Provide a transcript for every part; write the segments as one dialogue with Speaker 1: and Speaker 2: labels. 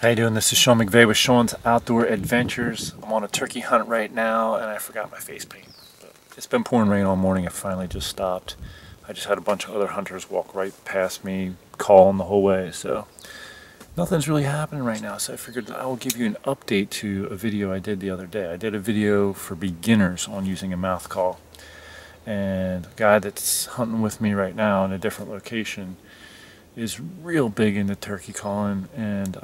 Speaker 1: How you doing? This is Sean McVeigh with Sean's Outdoor Adventures. I'm on a turkey hunt right now and I forgot my face paint. But it's been pouring rain all morning. It finally just stopped. I just had a bunch of other hunters walk right past me, calling the whole way. So nothing's really happening right now. So I figured I will give you an update to a video I did the other day. I did a video for beginners on using a mouth call. And a guy that's hunting with me right now in a different location is real big into turkey calling, and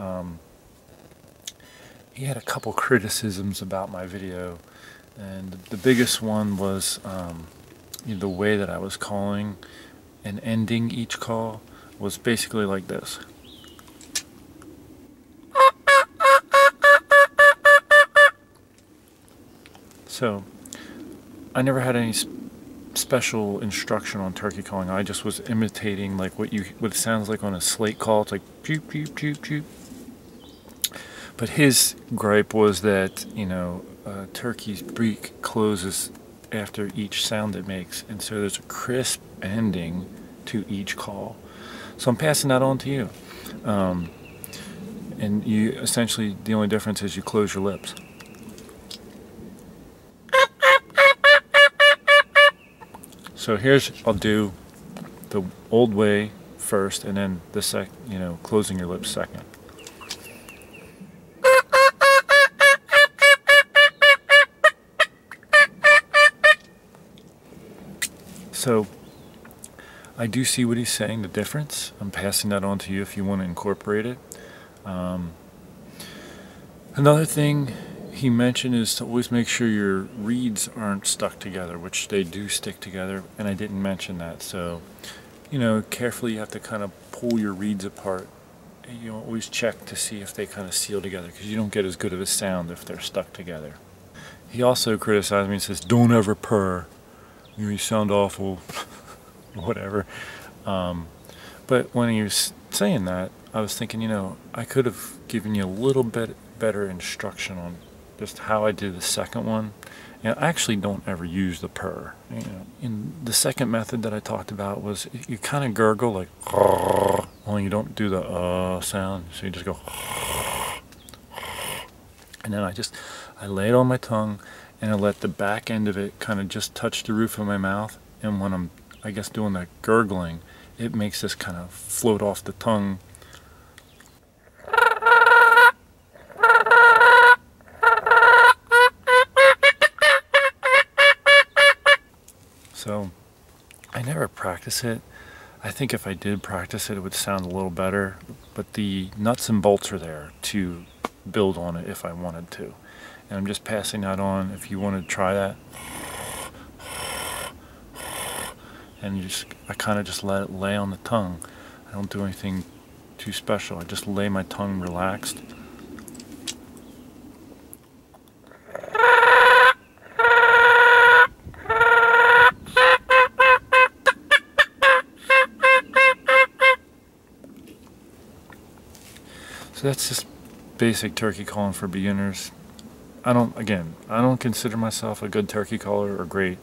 Speaker 1: he had a couple criticisms about my video, and the biggest one was the way that I was calling and ending each call was basically like this. So I never had any special instruction on turkey calling. I just was imitating like what it sounds like on a slate call. It's like pew pew pew pew. But his gripe was that, turkey's beak closes after each sound it makes, and so there's a crisp ending to each call. So I'm passing that on to you. And you essentially, the only difference is you close your lips. So I'll do the old way first, and then the closing your lips second. So I do see what he's saying, the difference. I'm passing that on to you if you want to incorporate it. Another thing he mentioned is to always make sure your reeds aren't stuck together, which they do stick together, and I didn't mention that. So, carefully you have to kind of pull your reeds apart. And you always check to see if they kind of seal together, because you don't get as good of a sound if they're stuck together. He also criticized me and says, "Don't ever purr. You sound awful," whatever. But when he was saying that, I was thinking, I could have given you a little bit better instruction on just how I did the second one. And I actually don't ever use the purr. In the second method that I talked about was you kind of gurgle like, only you don't do the sound. So you just go, and then I lay it on my tongue, and I let the back end of it kind of just touch the roof of my mouth. And when I'm, doing that gurgling, it makes this kind of float off the tongue. So I never practice it. I think if I did practice it, it would sound a little better. But the nuts and bolts are there to build on it if I wanted to. And I'm just passing that on if you want to try that. And I kind of just let it lay on the tongue. I don't do anything too special. I just lay my tongue relaxed. So that's just basic turkey calling for beginners. I don't consider myself a good turkey caller or great.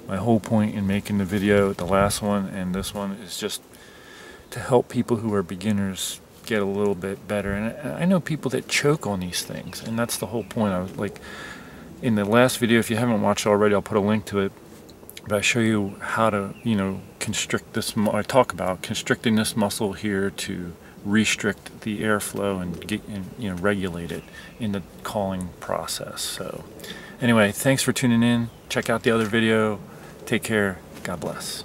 Speaker 1: My whole point in making the video, the last one and this one, is just to help people who are beginners get a little bit better. And I know people that choke on these things, and that's the whole point. I was like, in the last video, if you haven't watched it already, I'll put a link to it. But I show you how to, constrict this. I talk about constricting this muscle here to restrict the airflow and regulate it in the calling process. So anyway, thanks for tuning in. Check out the other video. Take care. God bless.